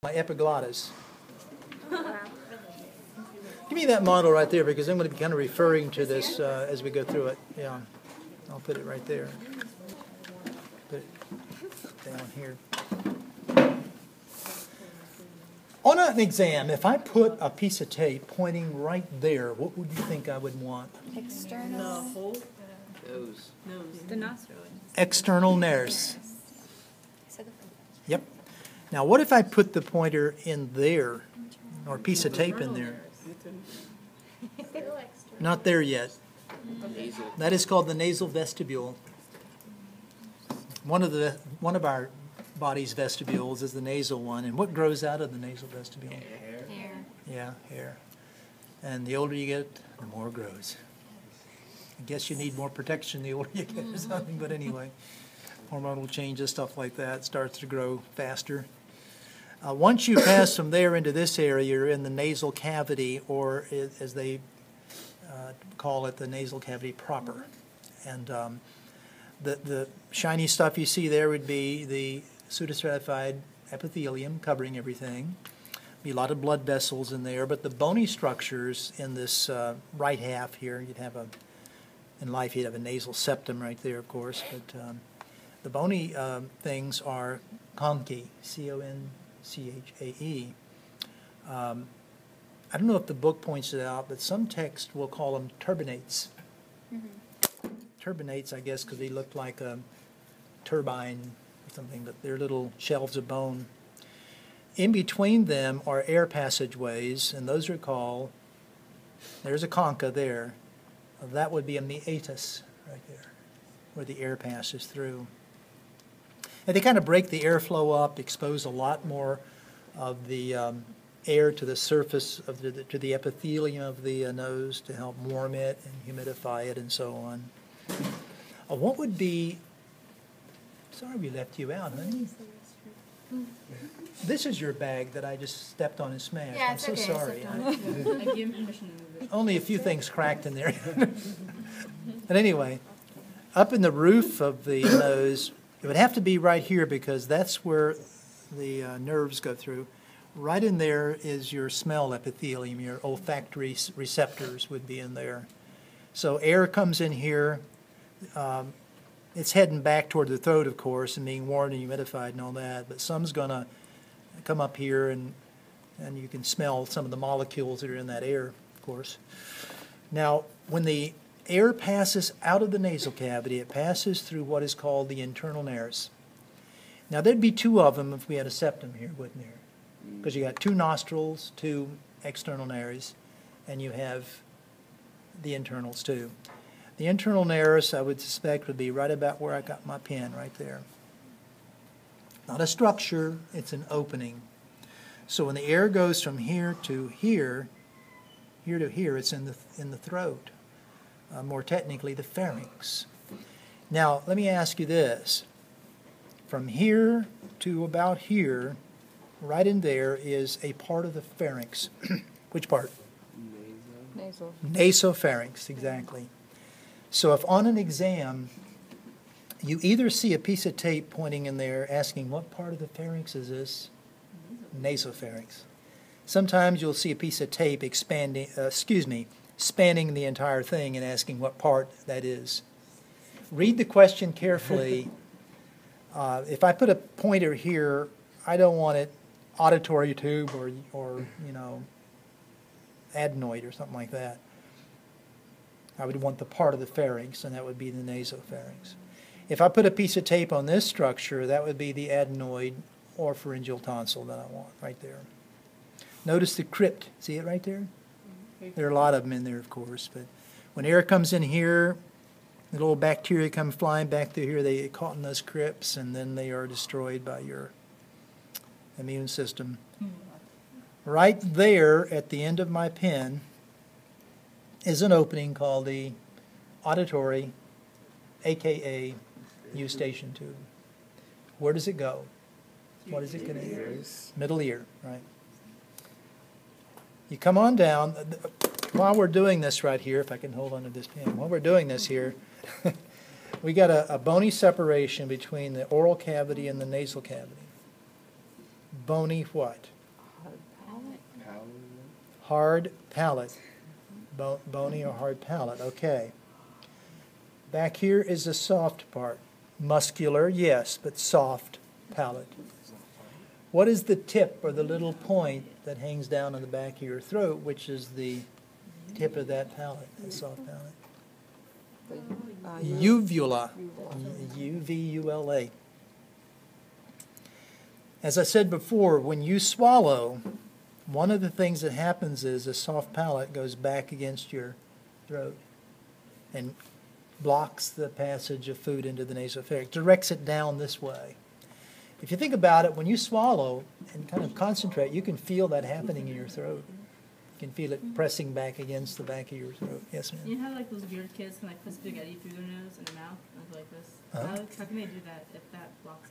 my epiglottis. Give me that model right there because I'm going to be kind of referring to this as we go through it. Yeah, I'll put it right there. Put it down here. On an exam, if I put a piece of tape pointing right there, what would you think I would want? External. Nose. The nostril. External nares. Yep. Now, what if I put the pointer in there, or a piece of tape in there? Not there yet. Nasal. That is called the nasal vestibule. One of our body's vestibules is the nasal one. And what grows out of the nasal vestibule? Hair. Yeah, hair. And the older you get, the more grows. I guess you need more protection the older you get or something, but anyway. Hormonal changes, stuff like that, starts to grow faster. Once you pass from there into this area, you're in the nasal cavity, or as they call it, the nasal cavity proper. And the shiny stuff you see there would be the pseudostratified epithelium covering everything. Be a lot of blood vessels in there, but the bony structures in this right half here, you'd have in life you'd have a nasal septum right there, of course, but the bony things are conchae, C-O-N-C-H-A-E. I don't know if the book points it out, but some text will call them turbinates. Turbinates, I guess, because they look like a turbine or something, but they're little shelves of bone. In between them are air passageways, and those are called, there's a concha there. That would be a meatus right there, where the air passes through. And they kind of break the airflow up, expose a lot more of the air to the surface of to the epithelium of the nose to help warm it and humidify it and so on. What would be, sorry we left you out, honey. This is your bag that I just stepped on and smashed. Yeah, I'm so okay, sorry. I give him permission to move it. Only a few things cracked in there. But anyway, up in the roof of the nose, it would have to be right here because that's where the nerves go through. Right in there is your smell epithelium, your olfactory receptors would be in there. So air comes in here. It's heading back toward the throat, of course, and being warmed and humidified and all that. But some's going to come up here, and you can smell some of the molecules that are in that air, of course. Now, when the air passes out of the nasal cavity, it passes through what is called the internal nares. Now, there'd be two of them if we had a septum here, wouldn't there? Because you got two nostrils, two external nares, and you have the internals too. The internal nares, I would suspect, would be right about where I got my pen, right there. Not a structure, it's an opening. So when the air goes from here to here, here to here, it's in the throat. More technically, the pharynx. Now, let me ask you this. From here to about here, right in there is a part of the pharynx. Which part? Nasal. Nasopharynx, exactly. So if on an exam, you either see a piece of tape pointing in there asking what part of the pharynx is this? Nasopharynx. Sometimes you'll see a piece of tape spanning the entire thing and asking what part that is. Read the question carefully. If I put a pointer here, I don't want it auditory tube or adenoid or something like that. I would want the part of the pharynx, and that would be the nasopharynx. If I put a piece of tape on this structure, that would be the adenoid or pharyngeal tonsil that I want right there. Notice the crypt. See it right there? There are a lot of them in there, of course, but when air comes in here, the little bacteria come flying back through here, they get caught in those crypts, and then they are destroyed by your immune system. Right there at the end of my pen is an opening called the auditory, aka eustachian tube. Where does it go? What is it going to? Middle ear, right? You come on down. While we're doing this right here, if I can hold on to this pen, while we're doing this here, we got a bony separation between the oral cavity and the nasal cavity. bony what? Palate. Hard palate. Bony or hard palate, okay. Back here is the soft part. Muscular, yes, but soft palate. What is the tip or the little point that hangs down on the back of your throat, which is the tip of that palate, that soft palate? Uvula. U-V-U-L-A. As I said before, when you swallow, one of the things that happens is a soft palate goes back against your throat and blocks the passage of food into the nasopharynx, directs it down this way. If you think about it, when you swallow and kind of concentrate, you can feel that happening in your throat. You can feel it pressing back against the back of your throat. Yes, ma'am? You know how like those weird kids can like put spaghetti through their nose and their mouth like this? Uh-huh. How can they do that if that blocks